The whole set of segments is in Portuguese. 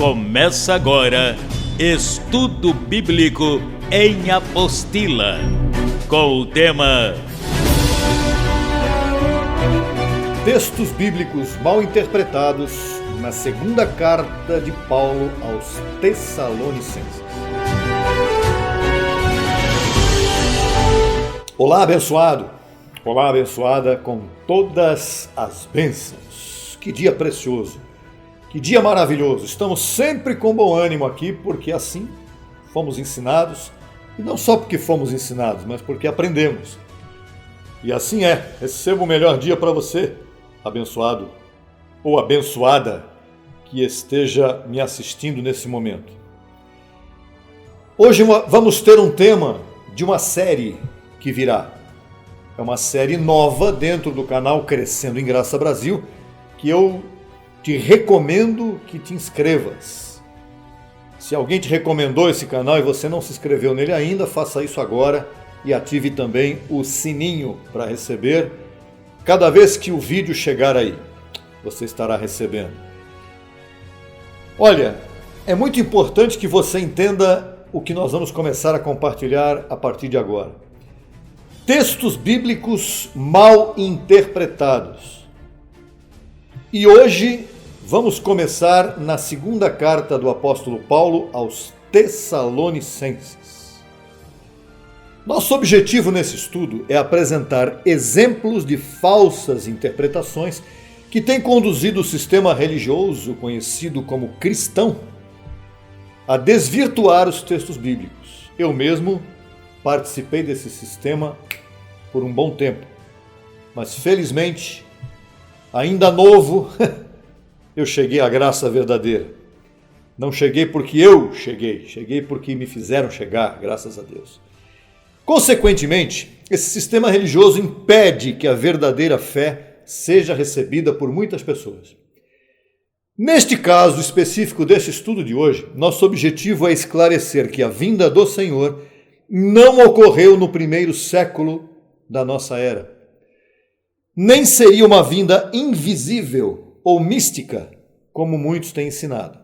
Começa agora Estudo Bíblico em Apostila, com o tema Textos bíblicos mal interpretados na segunda carta de Paulo aos Tessalonicenses. Olá, abençoado! Olá, abençoada, com todas as bênçãos. Que dia precioso! Que dia maravilhoso! Estamos sempre com bom ânimo aqui, porque assim fomos ensinados, e não só porque fomos ensinados, mas porque aprendemos. E assim é. Receba o melhor dia para você, abençoado ou abençoada, que esteja me assistindo nesse momento. Hoje vamos ter um tema de uma série que virá. É uma série nova dentro do canal Crescendo em Graça Brasil, que eu te recomendo que te inscrevas. Se alguém te recomendou esse canal e você não se inscreveu nele ainda, faça isso agora e ative também o sininho para receber. Cada vez que o vídeo chegar aí, você estará recebendo. Olha, é muito importante que você entenda o que nós vamos começar a compartilhar a partir de agora. Textos bíblicos mal interpretados. E hoje vamos começar na segunda carta do apóstolo Paulo aos Tessalonicenses. Nosso objetivo nesse estudo é apresentar exemplos de falsas interpretações que têm conduzido o sistema religioso conhecido como cristão a desvirtuar os textos bíblicos. Eu mesmo participei desse sistema por um bom tempo, mas felizmente, ainda novo, eu cheguei à graça verdadeira. Não cheguei porque eu cheguei porque me fizeram chegar, graças a Deus. Consequentemente, esse sistema religioso impede que a verdadeira fé seja recebida por muitas pessoas. Neste caso específico deste estudo de hoje, nosso objetivo é esclarecer que a vinda do Senhor não ocorreu no primeiro século da nossa era. Nem seria uma vinda invisível ou mística, como muitos têm ensinado.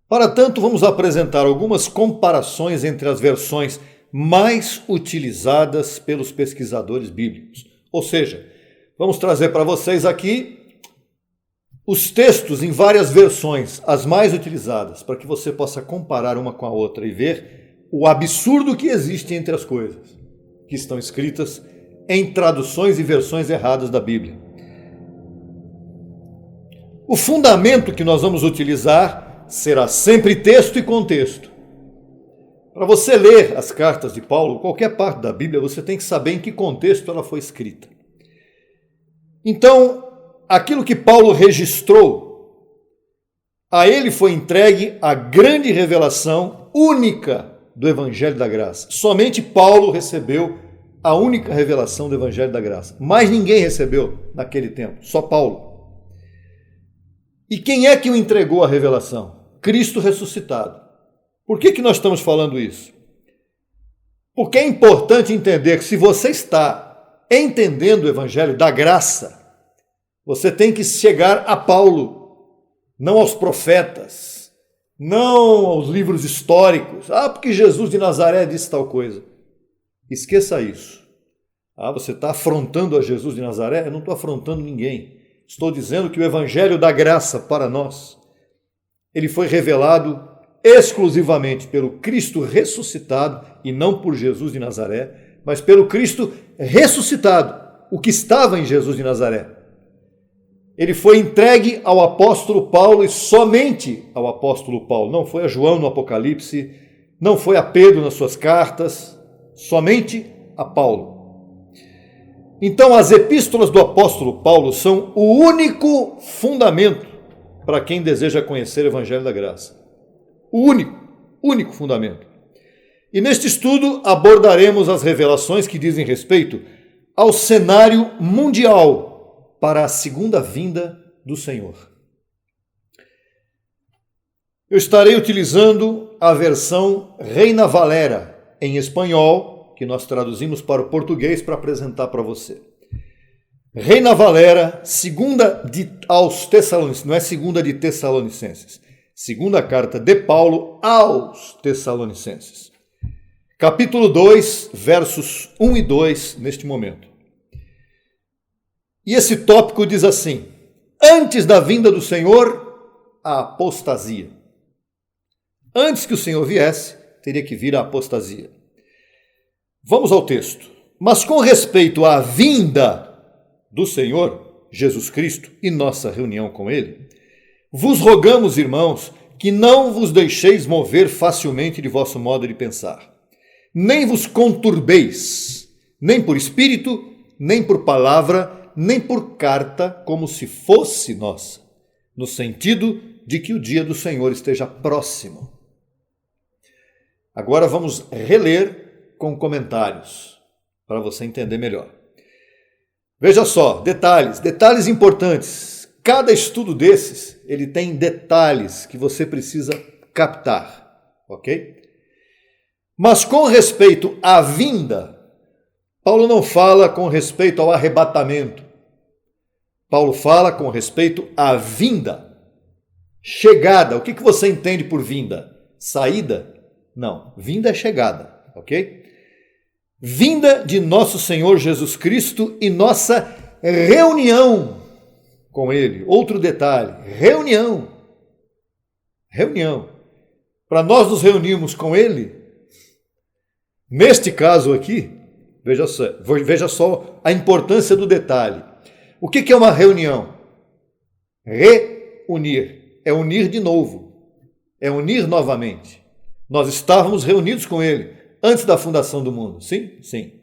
Para tanto, vamos apresentar algumas comparações entre as versões mais utilizadas pelos pesquisadores bíblicos. Ou seja, vamos trazer para vocês aqui os textos em várias versões, as mais utilizadas, para que você possa comparar uma com a outra e ver o absurdo que existe entre as coisas que estão escritas em traduções e versões erradas da Bíblia. O fundamento que nós vamos utilizar será sempre texto e contexto. Para você ler as cartas de Paulo, qualquer parte da Bíblia, você tem que saber em que contexto ela foi escrita. Então, aquilo que Paulo registrou, a ele foi entregue a grande revelação única do Evangelho da Graça. Somente Paulo recebeu a única revelação do Evangelho da Graça. Mais ninguém recebeu naquele tempo, só Paulo. E quem é que o entregou a revelação? Cristo ressuscitado. Por que nós estamos falando isso? Porque é importante entender que se você está entendendo o Evangelho da Graça, você tem que chegar a Paulo, não aos profetas, não aos livros históricos. Porque Jesus de Nazaré disse tal coisa. Esqueça isso. Você está afrontando a Jesus de Nazaré? Eu não estou afrontando ninguém. Estou dizendo que o Evangelho da Graça para nós, ele foi revelado exclusivamente pelo Cristo ressuscitado, e não por Jesus de Nazaré, mas pelo Cristo ressuscitado, o que estava em Jesus de Nazaré. Ele foi entregue ao apóstolo Paulo e somente ao apóstolo Paulo. Não foi a João no Apocalipse, não foi a Pedro nas suas cartas, somente a Paulo. Então, as epístolas do apóstolo Paulo são o único fundamento para quem deseja conhecer o Evangelho da Graça. O único fundamento. E neste estudo abordaremos as revelações que dizem respeito ao cenário mundial para a segunda vinda do Senhor. Eu estarei utilizando a versão Reina Valera em espanhol, que nós traduzimos para o português para apresentar para você. Reina Valera, segunda aos Tessalonicenses, não é segunda de Tessalonicenses, Segunda carta de Paulo aos Tessalonicenses. Capítulo 2, versos 1 e 2, neste momento. E esse tópico diz assim: antes da vinda do Senhor, a apostasia. Antes que o Senhor viesse, teria que vir a apostasia. Vamos ao texto. Mas com respeito à vinda do Senhor, Jesus Cristo, e nossa reunião com Ele, vos rogamos, irmãos, que não vos deixeis mover facilmente de vosso modo de pensar, nem vos conturbeis, nem por espírito, nem por palavra, nem por carta, como se fosse nossa, no sentido de que o dia do Senhor esteja próximo. Agora vamos reler com comentários, para você entender melhor. Veja só, detalhes importantes. Cada estudo desses, ele tem detalhes que você precisa captar, ok? Mas com respeito à vinda, Paulo não fala com respeito ao arrebatamento. Paulo fala com respeito à vinda, chegada. O que você entende por vinda? Saída? Não, vinda é chegada, ok? Vinda de nosso Senhor Jesus Cristo e nossa reunião com Ele. Outro detalhe, reunião. Para nós nos reunirmos com Ele, neste caso aqui, veja só a importância do detalhe. O que é uma reunião? Reunir. É unir de novo. É unir novamente. Nós estávamos reunidos com Ele antes da fundação do mundo. Sim? Sim.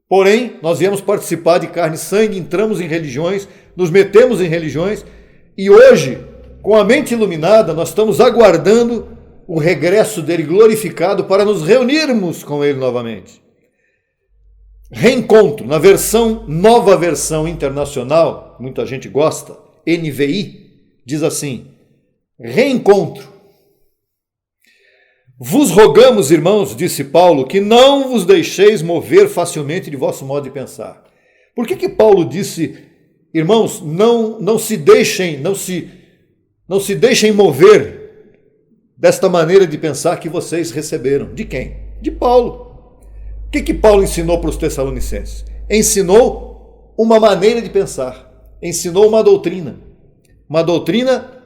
Porém, nós viemos participar de carne e sangue, entramos em religiões, nos metemos em religiões e hoje, com a mente iluminada, nós estamos aguardando o regresso dele glorificado para nos reunirmos com ele novamente. Reencontro, na nova versão internacional, muita gente gosta, NVI, diz assim: reencontro. Vos rogamos, irmãos, disse Paulo, que não vos deixeis mover facilmente de vosso modo de pensar. Por que Paulo disse, irmãos, não se deixem mover desta maneira de pensar que vocês receberam? De quem? De Paulo. O que Paulo ensinou para os Tessalonicenses? Ensinou uma maneira de pensar, ensinou uma doutrina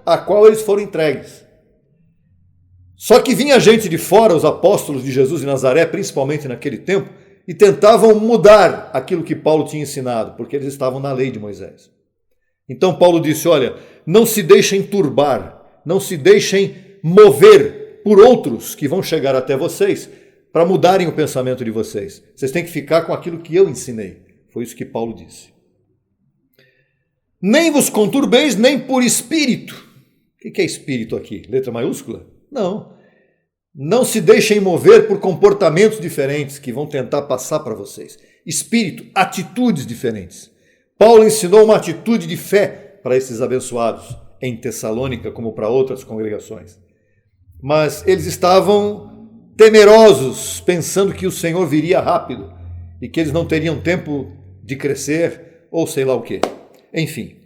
a qual eles foram entregues. Só que vinha gente de fora, os apóstolos de Jesus de Nazaré, principalmente naquele tempo, e tentavam mudar aquilo que Paulo tinha ensinado, porque eles estavam na lei de Moisés. Então Paulo disse, olha, não se deixem turbar, não se deixem mover por outros que vão chegar até vocês para mudarem o pensamento de vocês. Vocês têm que ficar com aquilo que eu ensinei. Foi isso que Paulo disse. Nem vos conturbeis, nem por espírito. O que é espírito aqui? Letra maiúscula? Não se deixem mover por comportamentos diferentes que vão tentar passar para vocês. Espírito, atitudes diferentes. Paulo ensinou uma atitude de fé para esses abençoados em Tessalônica, como para outras congregações. Mas eles estavam temerosos, pensando que o Senhor viria rápido e que eles não teriam tempo de crescer ou sei lá o quê. Enfim.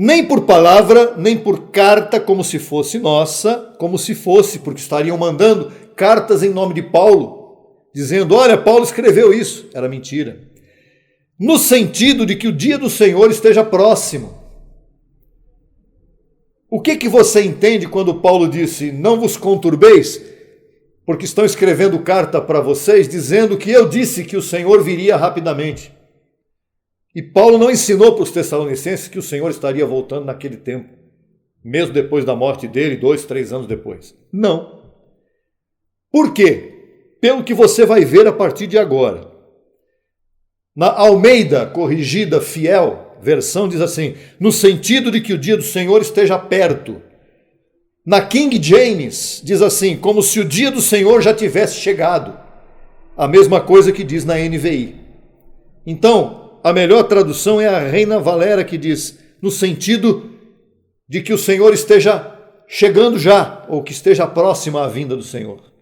Nem por palavra, nem por carta, como se fosse nossa, porque estariam mandando cartas em nome de Paulo, dizendo, olha, Paulo escreveu isso. Era mentira. No sentido de que o dia do Senhor esteja próximo. O que você entende quando Paulo disse, não vos conturbeis, porque estão escrevendo carta para vocês, dizendo que eu disse que o Senhor viria rapidamente. E Paulo não ensinou para os Tessalonicenses que o Senhor estaria voltando naquele tempo, mesmo depois da morte dele, 2, 3 anos depois. Não. Por quê? Pelo que você vai ver a partir de agora. Na Almeida, corrigida, fiel, versão diz assim, no sentido de que o dia do Senhor esteja perto. Na King James, diz assim, como se o dia do Senhor já tivesse chegado. A mesma coisa que diz na NVI. Então, a melhor tradução é a Reina Valera, que diz, no sentido de que o Senhor esteja chegando já, ou que esteja próxima à vinda do Senhor.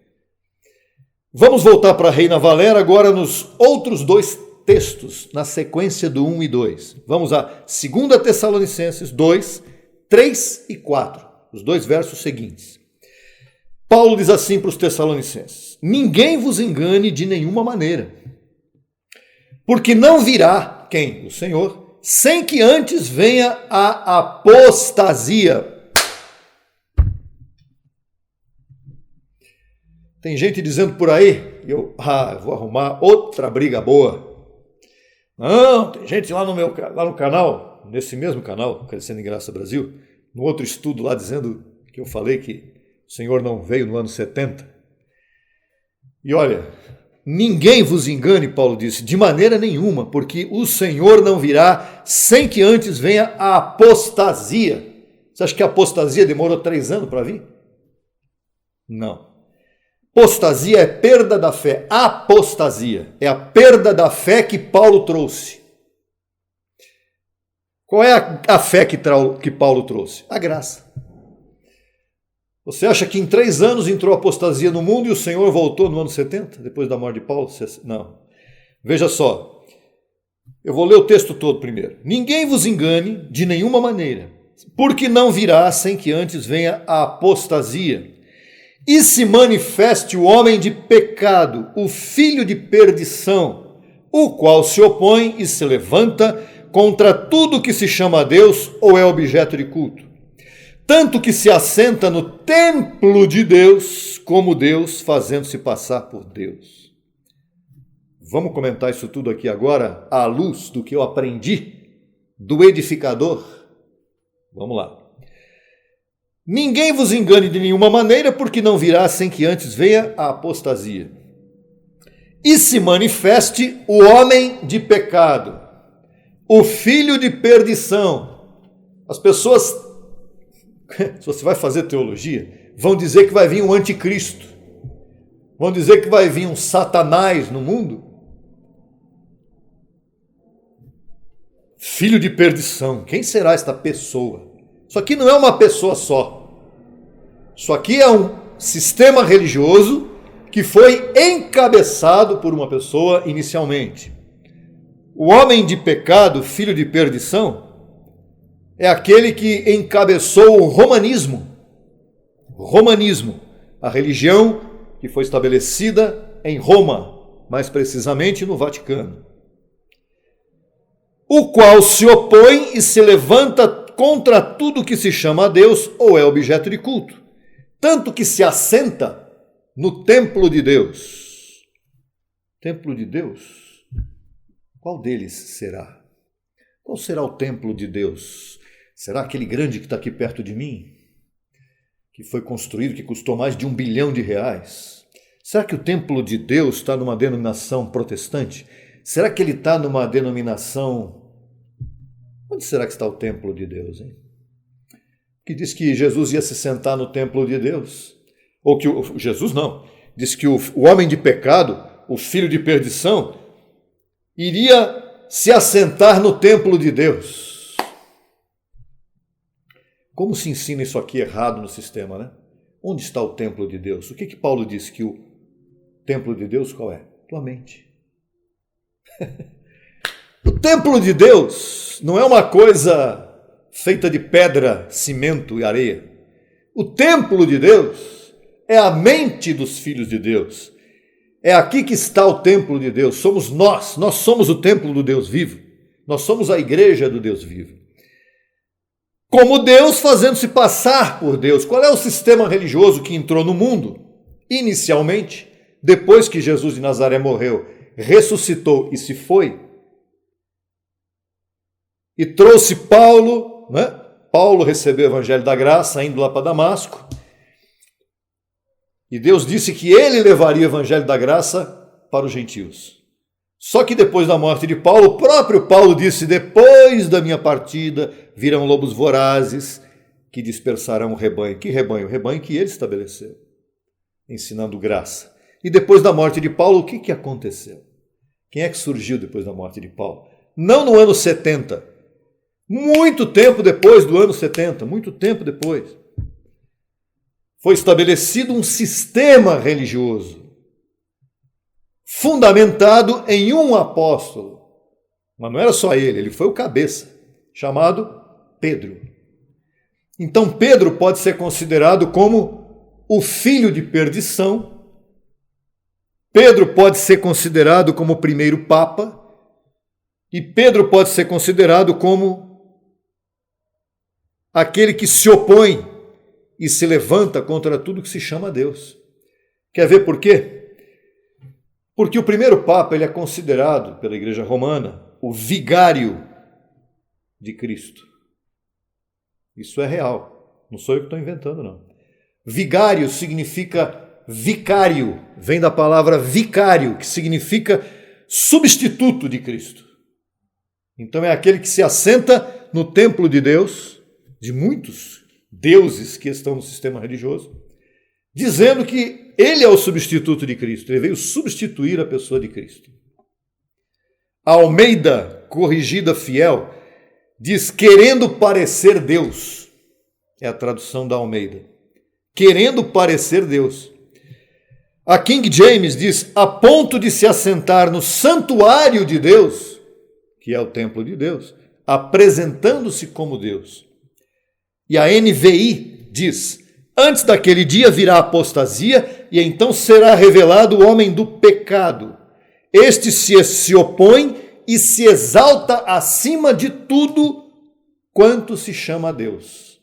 Vamos voltar para a Reina Valera agora nos outros 2 textos, na sequência do 1 e 2. Vamos a 2 Tessalonicenses 2, 3 e 4. os 2 versos seguintes. Paulo diz assim para os Tessalonicenses: ninguém vos engane de nenhuma maneira, porque não virá, quem? O Senhor, sem que antes venha a apostasia. Tem gente dizendo por aí, eu vou arrumar outra briga boa. Não, tem gente lá no canal, nesse mesmo canal, Crescendo em Graça Brasil, no outro estudo lá dizendo que eu falei que o Senhor não veio no ano 70. E olha, ninguém vos engane, Paulo disse, de maneira nenhuma, porque o Senhor não virá sem que antes venha a apostasia. Você acha que a apostasia demorou 3 anos para vir? Não. Apostasia é perda da fé. Apostasia é a perda da fé que Paulo trouxe. Qual é a fé que Paulo trouxe? A graça. Você acha que em 3 anos entrou a apostasia no mundo e o Senhor voltou no ano 70, depois da morte de Paulo? Não. Veja só. Eu vou ler o texto todo primeiro. Ninguém vos engane de nenhuma maneira, porque não virá sem que antes venha a apostasia e se manifeste o homem de pecado, o filho de perdição, o qual se opõe e se levanta contra tudo que se chama Deus ou é objeto de culto, tanto que se assenta no templo de Deus como Deus, fazendo-se passar por Deus. Vamos comentar isso tudo aqui agora, à luz do que eu aprendi do edificador? Vamos lá. Ninguém vos engane de nenhuma maneira, porque não virá sem que antes venha a apostasia e se manifeste o homem de pecado, o filho de perdição. As pessoas, se você vai fazer teologia, vão dizer que vai vir um anticristo, vão dizer que vai vir um Satanás no mundo. Filho de perdição, quem será esta pessoa? Isso aqui não é uma pessoa só. Isso aqui é um sistema religioso que foi encabeçado por uma pessoa inicialmente. O homem de pecado, filho de perdição, é aquele que encabeçou o romanismo. Romanismo, a religião que foi estabelecida em Roma, mais precisamente no Vaticano. O qual se opõe e se levanta contra tudo que se chama a Deus ou é objeto de culto, tanto que se assenta no templo de Deus. Templo de Deus? Qual deles será? Qual será o templo de Deus? Será aquele grande que está aqui perto de mim? Que foi construído, que custou mais de R$1 bilhão? Será que o templo de Deus está numa denominação protestante? Será que ele está numa denominação... Onde será que está o templo de Deus, hein? Que diz que Jesus ia se sentar no templo de Deus. Ou que Jesus não. Diz que o homem de pecado, o filho de perdição, iria se assentar no templo de Deus. Como se ensina isso aqui errado no sistema, né? Onde está o templo de Deus? O que Paulo disse que o templo de Deus qual é? Tua mente. O templo de Deus não é uma coisa feita de pedra, cimento e areia. O templo de Deus é a mente dos filhos de Deus. É aqui que está o templo de Deus. Somos nós somos o templo do Deus vivo. Nós somos a igreja do Deus vivo. Como Deus fazendo-se passar por Deus. Qual é o sistema religioso que entrou no mundo? Inicialmente, depois que Jesus de Nazaré morreu, ressuscitou e se foi, e trouxe Paulo, né? Paulo recebeu o evangelho da graça, indo lá para Damasco, e Deus disse que ele levaria o evangelho da graça para os gentios. Só que depois da morte de Paulo, o próprio Paulo disse: depois da minha partida virão lobos vorazes que dispersarão o rebanho. Que rebanho? O rebanho que ele estabeleceu, ensinando graça. E depois da morte de Paulo, o que aconteceu? Quem é que surgiu depois da morte de Paulo? Não no ano 70, muito tempo depois do ano 70, muito tempo depois. Foi estabelecido um sistema religioso fundamentado em um apóstolo. Mas não era só ele foi o cabeça, chamado Pedro. Então Pedro pode ser considerado como o filho de perdição. Pedro pode ser considerado como o primeiro papa. E Pedro pode ser considerado como aquele que se opõe e se levanta contra tudo que se chama Deus. Quer ver por quê? Porque o primeiro Papa ele é considerado pela Igreja Romana o vigário de Cristo. Isso é real, não sou eu que estou inventando, não. Vigário significa vicário, vem da palavra vicário, que significa substituto de Cristo. Então é aquele que se assenta no templo de Deus, de muitos deuses que estão no sistema religioso, dizendo que ele é o substituto de Cristo, ele veio substituir a pessoa de Cristo. A Almeida, corrigida fiel, diz querendo parecer Deus. É a tradução da Almeida. Querendo parecer Deus. A King James diz a ponto de se assentar no santuário de Deus, que é o templo de Deus, apresentando-se como Deus. E a NVI diz: antes daquele dia virá a apostasia, e então será revelado o homem do pecado. Este se opõe e se exalta acima de tudo quanto se chama Deus,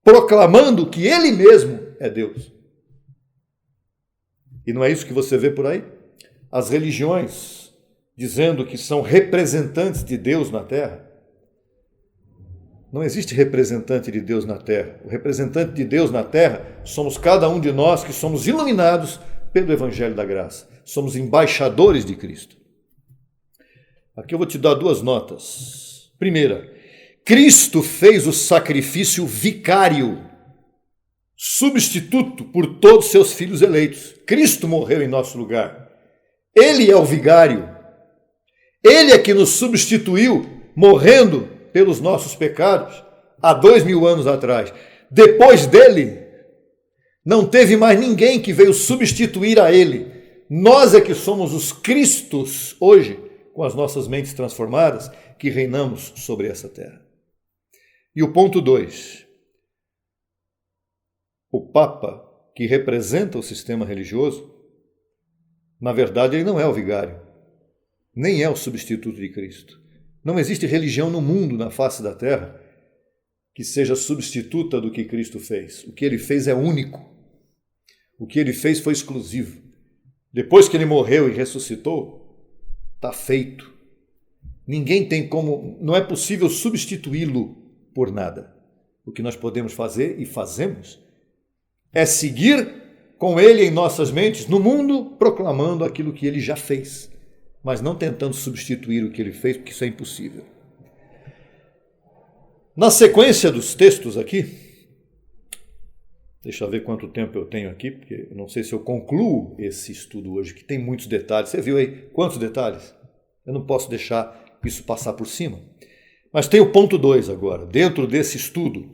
proclamando que ele mesmo é Deus. E não é isso que você vê por aí? As religiões dizendo que são representantes de Deus na Terra. Não existe representante de Deus na Terra. O representante de Deus na Terra somos cada um de nós que somos iluminados pelo Evangelho da Graça. Somos embaixadores de Cristo. Aqui eu vou te dar duas notas. Primeira, Cristo fez o sacrifício vicário, substituto por todos seus filhos eleitos. Cristo morreu em nosso lugar. Ele é o vigário. Ele é que nos substituiu, morrendo pelos nossos pecados, há 2000 anos atrás. Depois dele, não teve mais ninguém que veio substituir a ele. Nós é que somos os Cristos, hoje, com as nossas mentes transformadas, que reinamos sobre essa terra. E o ponto 2. O Papa, que representa o sistema religioso, na verdade ele não é o vigário, nem é o substituto de Cristo. Não existe religião no mundo, na face da terra, que seja substituta do que Cristo fez. O que ele fez é único. O que ele fez foi exclusivo. Depois que ele morreu e ressuscitou, está feito. Ninguém tem como, não é possível substituí-lo por nada. O que nós podemos fazer e fazemos é seguir com ele em nossas mentes no mundo, proclamando aquilo que ele já fez, mas não tentando substituir o que ele fez, porque isso é impossível. Na sequência dos textos aqui, deixa eu ver quanto tempo eu tenho aqui, porque eu não sei se eu concluo esse estudo hoje, que tem muitos detalhes. Você viu aí quantos detalhes? Eu não posso deixar isso passar por cima. Mas tem o ponto 2 agora, dentro desse estudo.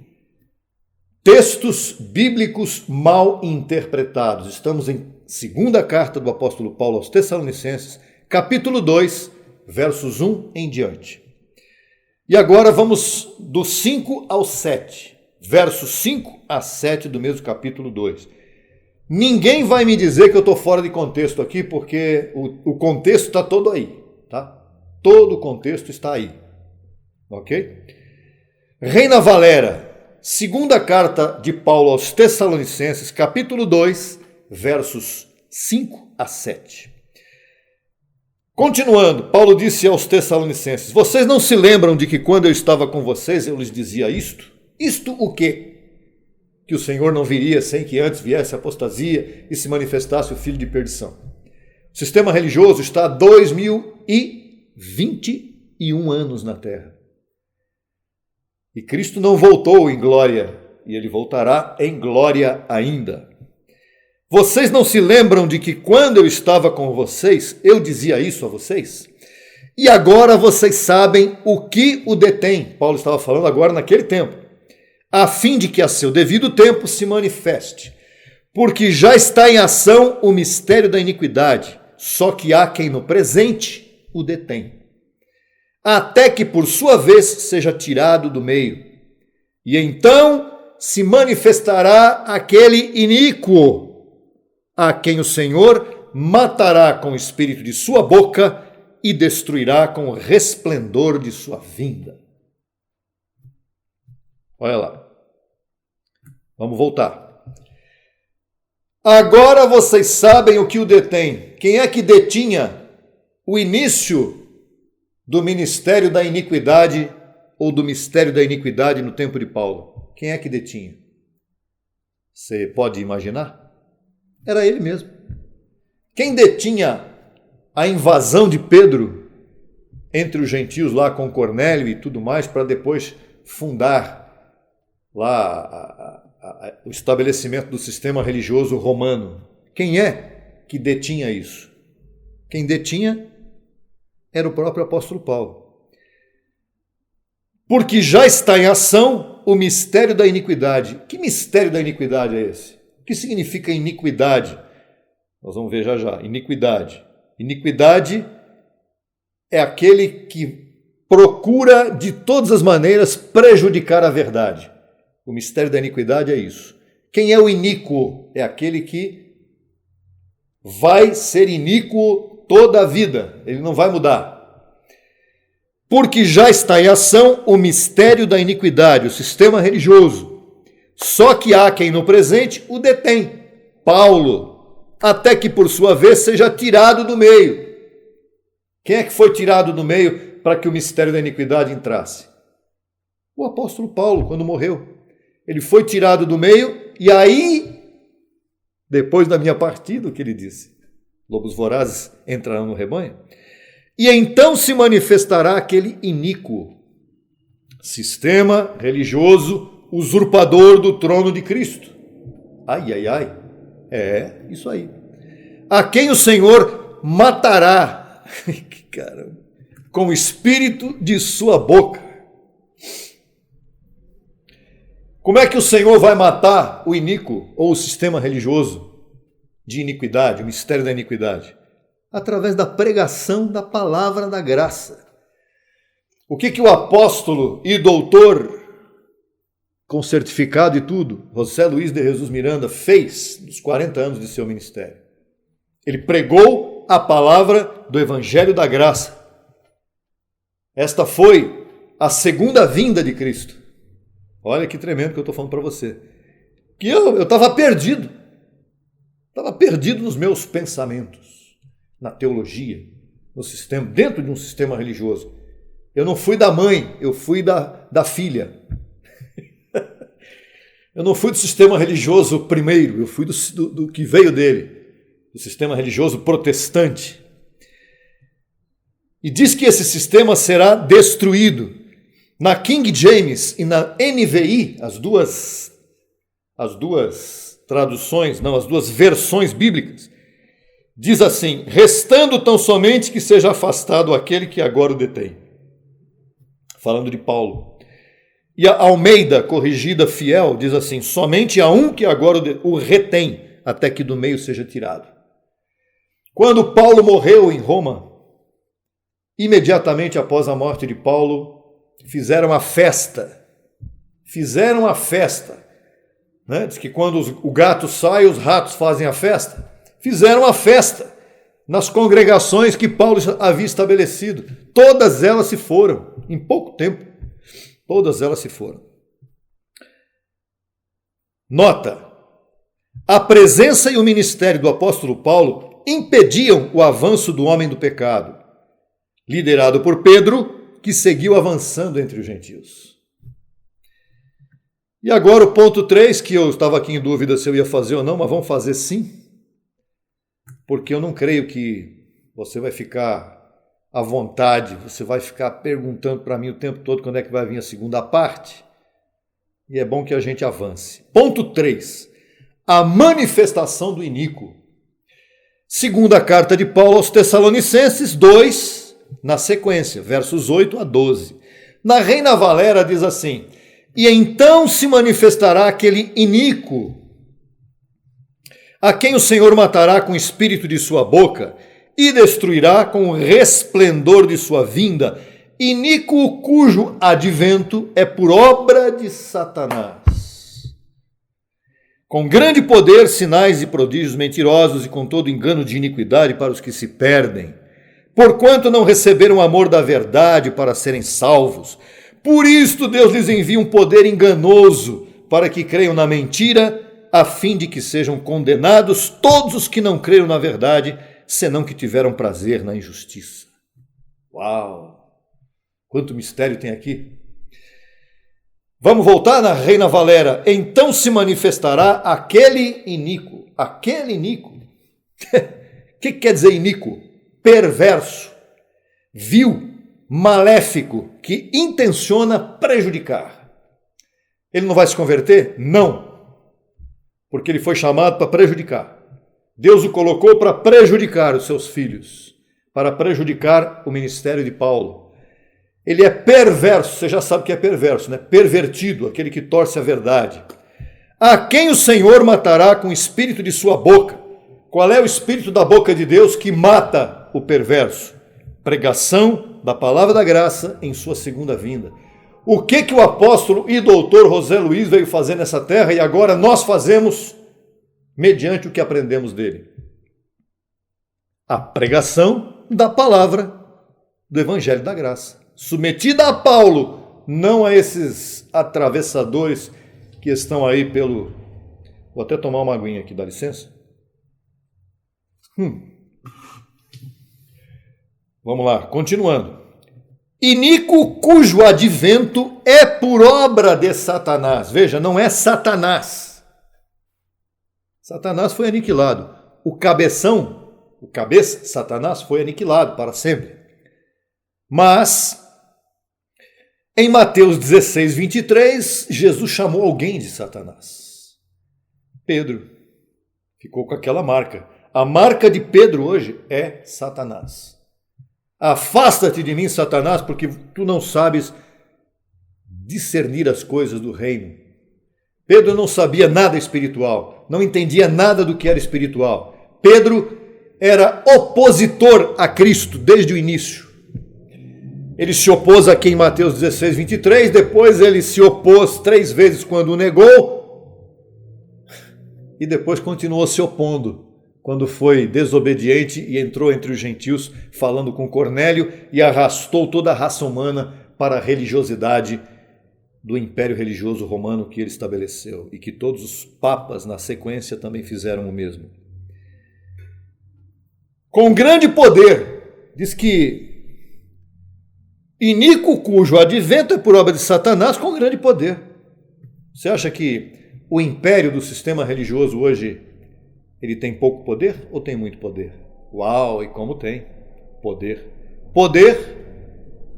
Textos bíblicos mal interpretados. Estamos em segunda carta do apóstolo Paulo aos Tessalonicenses, capítulo 2, versos 1 em diante. E agora vamos do 5 ao 7, versos 5 a 7 do mesmo capítulo 2. Ninguém vai me dizer que eu estou fora de contexto aqui, porque o contexto está todo aí, tá? Todo o contexto está aí, ok? Reina Valera, segunda carta de Paulo aos Tessalonicenses, capítulo 2, versos 5 a 7. Continuando, Paulo disse aos Tessalonicenses: vocês não se lembram de que quando eu estava com vocês eu lhes dizia isto? Isto o quê? Que o Senhor não viria sem que antes viesse a apostasia e se manifestasse o filho de perdição. O sistema religioso está há 2021 anos na Terra. E Cristo não voltou em glória, e ele voltará em glória ainda. Vocês não se lembram de que quando eu estava com vocês, eu dizia isso a vocês? E agora vocês sabem o que o detém. Paulo estava falando agora naquele tempo. A fim de que a seu devido tempo se manifeste. Porque já está em ação o mistério da iniquidade, só que há quem no presente o detém. Até que por sua vez seja tirado do meio. E então se manifestará aquele iníquo, a quem o Senhor matará com o espírito de sua boca e destruirá com o resplendor de sua vinda. Olha lá. Vamos voltar. Agora vocês sabem o que o detém. Quem é que detinha o início do ministério da iniquidade ou do mistério da iniquidade no tempo de Paulo? Quem é que detinha? Você pode imaginar? Era ele mesmo. Quem detinha a invasão de Pedro entre os gentios lá com Cornélio e tudo mais, para depois fundar lá o estabelecimento do sistema religioso romano? Quem é que detinha isso? Quem detinha era o próprio apóstolo Paulo. Porque já está em ação o mistério da iniquidade. Que mistério da iniquidade é esse? O que significa iniquidade? Nós vamos ver já já. Iniquidade. Iniquidade é aquele que procura de todas as maneiras prejudicar a verdade. O mistério da iniquidade é isso. Quem é o iníquo? É aquele que vai ser iníquo toda a vida. Ele não vai mudar. Porque já está em ação o mistério da iniquidade, o sistema religioso. Só que há quem no presente o detém, Paulo, até que por sua vez seja tirado do meio. Quem é que foi tirado do meio para que o mistério da iniquidade entrasse? O apóstolo Paulo, quando morreu. Ele foi tirado do meio e aí, depois da minha partida, o que ele disse? Lobos vorazes entrarão no rebanho. E então se manifestará aquele iníquo sistema religioso usurpador do trono de Cristo. Ai, ai, ai. É, isso aí. A quem o Senhor matará, caramba, com o espírito de sua boca. Como é que o Senhor vai matar o iníquo ou o sistema religioso de iniquidade, o mistério da iniquidade? Através da pregação da palavra da graça. O que o apóstolo e doutor, com certificado e tudo, José Luiz de Jesus Miranda, fez nos 40 anos de seu ministério? Ele pregou a palavra do Evangelho da Graça. Esta foi a segunda vinda de Cristo. Olha que tremendo que eu estou falando para você. Que eu estava perdido. Estava perdido nos meus pensamentos, na teologia, no sistema, dentro de um sistema religioso. Eu não fui da mãe, eu fui da filha. Eu não fui do sistema religioso primeiro, eu fui do que veio dele, do sistema religioso protestante. E diz que esse sistema será destruído. Na King James e na NVI, as duas traduções, não, as duas versões bíblicas, diz assim: restando tão somente que seja afastado aquele que agora o detém. Falando de Paulo. E a Almeida, corrigida fiel, diz assim: somente há um que agora o retém, até que do meio seja tirado. Quando Paulo morreu em Roma, imediatamente após a morte de Paulo, fizeram a festa. Fizeram a festa. Né? Diz que quando o gato sai, os ratos fazem a festa. Fizeram a festa nas congregações que Paulo havia estabelecido. Todas elas se foram, em pouco tempo. Todas elas se foram. Nota: a presença e o ministério do apóstolo Paulo impediam o avanço do homem do pecado, liderado por Pedro, que seguiu avançando entre os gentios. E agora o ponto 3, que eu estava aqui em dúvida se eu ia fazer ou não, mas vamos fazer sim, porque eu não creio que você vai ficar à vontade, você vai ficar perguntando para mim o tempo todo quando é que vai vir a segunda parte, e é bom que a gente avance. Ponto 3, a manifestação do iníquo. Segunda carta de Paulo aos Tessalonicenses 2, na sequência, versos 8 a 12. Na Reina Valera diz assim: e então se manifestará aquele iníquo, a quem o Senhor matará com o espírito de sua boca e destruirá com o resplendor de sua vinda, iníquo cujo advento é por obra de Satanás. Com grande poder, sinais e prodígios mentirosos e com todo engano de iniquidade para os que se perdem, porquanto não receberam o amor da verdade para serem salvos. Por isto Deus lhes envia um poder enganoso para que creiam na mentira, a fim de que sejam condenados todos os que não creram na verdade, senão que tiveram prazer na injustiça. Uau! Quanto mistério tem aqui! Vamos voltar na Reina Valera. Então se manifestará aquele iníquo. Aquele iníquo. O que quer dizer iníquo? Perverso, vil, maléfico, que intenciona prejudicar. Ele não vai se converter? Não. Porque ele foi chamado para prejudicar. Deus o colocou para prejudicar os seus filhos, para prejudicar o ministério de Paulo. Ele é perverso, você já sabe que é perverso, né? Pervertido, aquele que torce a verdade. A quem o Senhor matará com o espírito de sua boca? Qual é o espírito da boca de Deus que mata o perverso? Pregação da palavra da graça em sua segunda vinda. O que o apóstolo e doutor José Luiz veio fazer nessa terra e agora nós fazemos mediante o que aprendemos dele? A pregação da palavra do Evangelho da Graça, submetida a Paulo, não a esses atravessadores que estão aí pelo... Vou até tomar uma aguinha aqui, dá licença. Vamos lá, continuando. Iníquo cujo advento é por obra de Satanás. Veja, não é Satanás. Satanás foi aniquilado. O cabeça, Satanás, foi aniquilado para sempre. Mas, em Mateus 16, 23, Jesus chamou alguém de Satanás. Pedro. Ficou com aquela marca. A marca de Pedro hoje é Satanás. Afasta-te de mim, Satanás, porque tu não sabes discernir as coisas do reino. Pedro não sabia nada espiritual, não entendia nada do que era espiritual. Pedro era opositor a Cristo desde o início. Ele se opôs aqui em Mateus 16, 23, depois ele se opôs 3 vezes quando o negou, e depois continuou se opondo quando foi desobediente e entrou entre os gentios falando com Cornélio e arrastou toda a raça humana para a religiosidade do império religioso romano que ele estabeleceu e que todos os papas na sequência também fizeram o mesmo. Com grande poder, diz que iníquo cujo advento é por obra de Satanás, com grande poder. Você acha que o império do sistema religioso hoje ele tem pouco poder ou tem muito poder? Uau, e como tem poder. Poder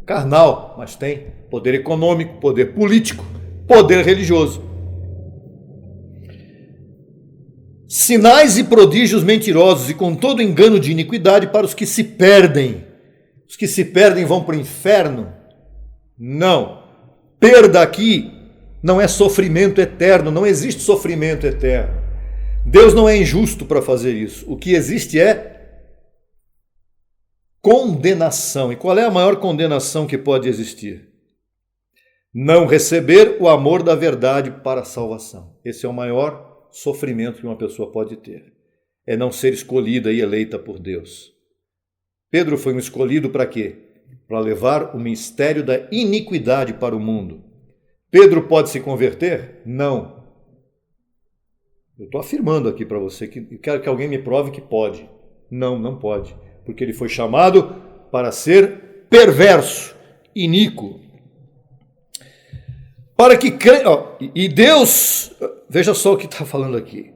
carnal, mas tem poder econômico, poder político, poder religioso. Sinais e prodígios mentirosos e com todo engano de iniquidade para os que se perdem. Os que se perdem vão para o inferno? Não. Perda aqui não é sofrimento eterno, não existe sofrimento eterno. Deus não é injusto para fazer isso. O que existe é condenação. E qual é a maior condenação que pode existir? Não receber o amor da verdade para a salvação. Esse é o maior sofrimento que uma pessoa pode ter. É não ser escolhida e eleita por Deus. Pedro foi um escolhido para quê? Para levar o mistério da iniquidade para o mundo. Pedro pode se converter? Não. Eu estou afirmando aqui para você que eu quero que alguém me prove que pode. Não, não pode. Porque ele foi chamado para ser perverso, iníquo. Para que e Deus, veja só o que está falando aqui.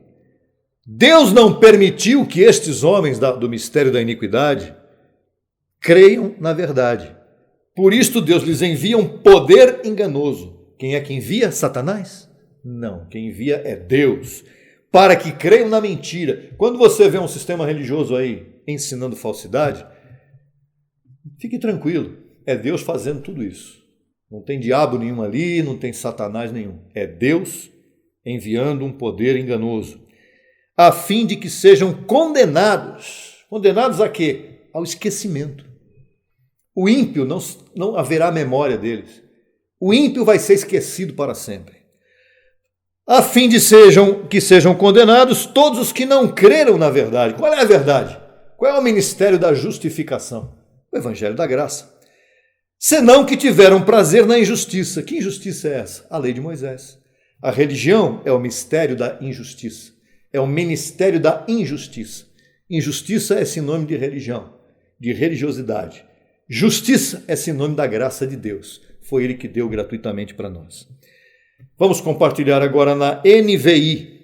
Deus não permitiu que estes homens do mistério da iniquidade creiam na verdade. Por isto Deus lhes envia um poder enganoso. Quem é que envia? Satanás? Não, quem envia é Deus. Para que creiam na mentira. Quando você vê um sistema religioso aí ensinando falsidade, fique tranquilo, é Deus fazendo tudo isso. Não tem diabo nenhum ali, não tem Satanás nenhum. É Deus enviando um poder enganoso, a fim de que sejam condenados. Condenados a quê? Ao esquecimento. O ímpio não haverá memória deles. O ímpio vai ser esquecido para sempre. a fim de que sejam condenados todos os que não creram na verdade. Qual é a verdade? Qual é o ministério da justificação? O evangelho da graça. Senão que tiveram prazer na injustiça. Que injustiça é essa? A lei de Moisés. A religião é o mistério da injustiça. É o ministério da injustiça. Injustiça é sinônimo de religião, de religiosidade. Justiça é sinônimo da graça de Deus. Foi Ele que deu gratuitamente para nós. Vamos compartilhar agora na NVI.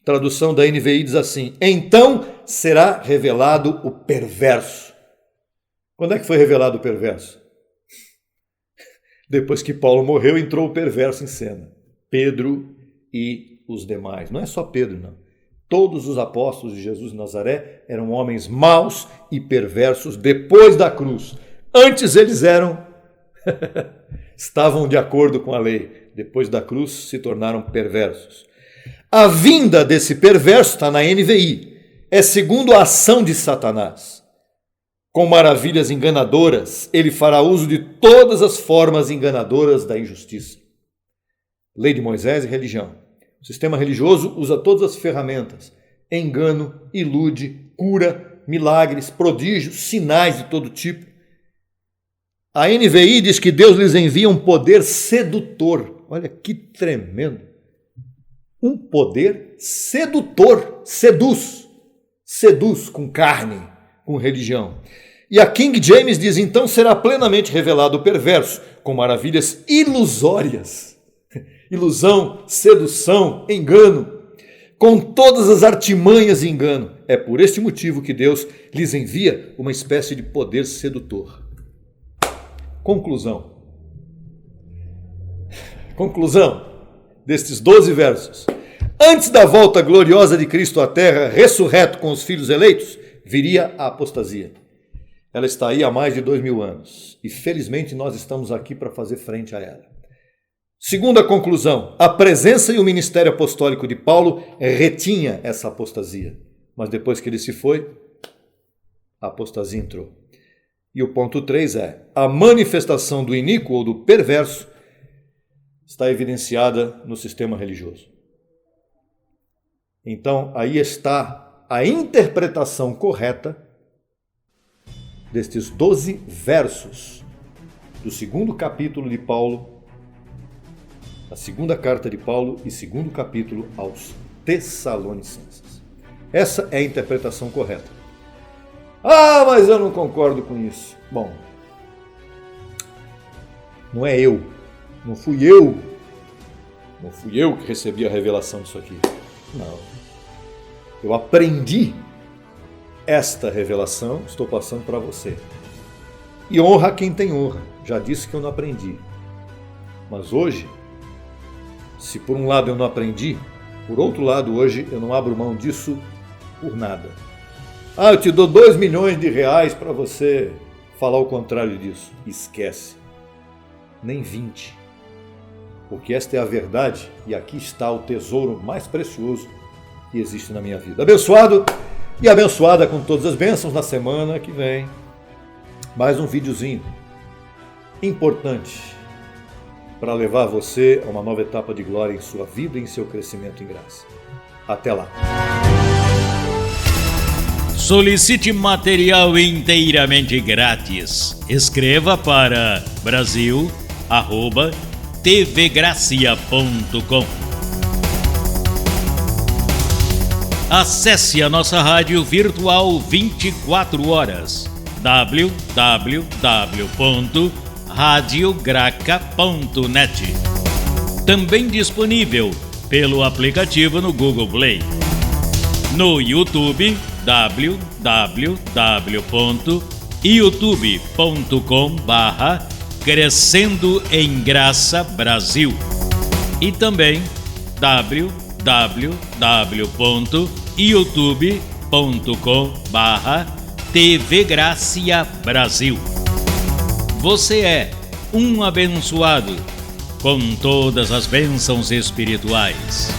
A tradução da NVI diz assim: então será revelado o perverso. Quando é que foi revelado o perverso? Depois que Paulo morreu, entrou o perverso em cena. Pedro e os demais. Não é só Pedro, não. Todos os apóstolos de Jesus de Nazaré eram homens maus e perversos depois da cruz. Antes eles estavam de acordo com a lei. Depois da cruz se tornaram perversos. A vinda desse perverso, está na NVI, é segundo a ação de Satanás. Com maravilhas enganadoras, ele fará uso de todas as formas enganadoras da injustiça. Lei de Moisés e religião. O sistema religioso usa todas as ferramentas. Engano, ilude, cura, milagres, prodígios, sinais de todo tipo. A NVI diz que Deus lhes envia um poder sedutor. Olha que tremendo. Um poder sedutor. Seduz com carne, com religião. E a King James diz: então será plenamente revelado o perverso, com maravilhas ilusórias. Ilusão, sedução, engano, com todas as artimanhas de engano. É por este motivo que Deus lhes envia uma espécie de poder sedutor. Conclusão destes 12 versos. Antes da volta gloriosa de Cristo à terra, ressurreto com os filhos eleitos, viria a apostasia. Ela está aí há mais de 2000 anos e felizmente nós estamos aqui para fazer frente a ela. Segunda conclusão, a presença e o ministério apostólico de Paulo retinha essa apostasia. Mas depois que ele se foi, a apostasia entrou. E o ponto 3 é, a manifestação do iníquo ou do perverso está evidenciada no sistema religioso. Então, aí está a interpretação correta destes 12 versos do segundo capítulo de Paulo, a segunda carta de Paulo e segundo capítulo aos Tessalonicenses. Essa é a interpretação correta. Ah, mas eu não concordo com isso. Bom, não é eu, não fui eu que recebi a revelação disso aqui. Não. Eu aprendi esta revelação, estou passando para você. E honra quem tem honra. Já disse que eu não aprendi. Mas hoje, se por um lado eu não aprendi, por outro lado hoje eu não abro mão disso por nada. Ah, eu te dou 2 milhões de reais para você falar o contrário disso. Esquece. Nem 20. Porque esta é a verdade e aqui está o tesouro mais precioso que existe na minha vida. Abençoado e abençoada com todas as bênçãos. Na semana que vem, mais um videozinho importante para levar você a uma nova etapa de glória em sua vida e em seu crescimento em graça. Até lá. Solicite material inteiramente grátis. Escreva para brasil@tvgracia.com. Acesse a nossa rádio virtual 24 horas. www.radiograca.net. Também disponível pelo aplicativo no Google Play. No YouTube, www.youtube.com/Crescendo em Graça Brasil e também www.youtube.com/TV Gracia Brasil. Você é um abençoado com todas as bênçãos espirituais.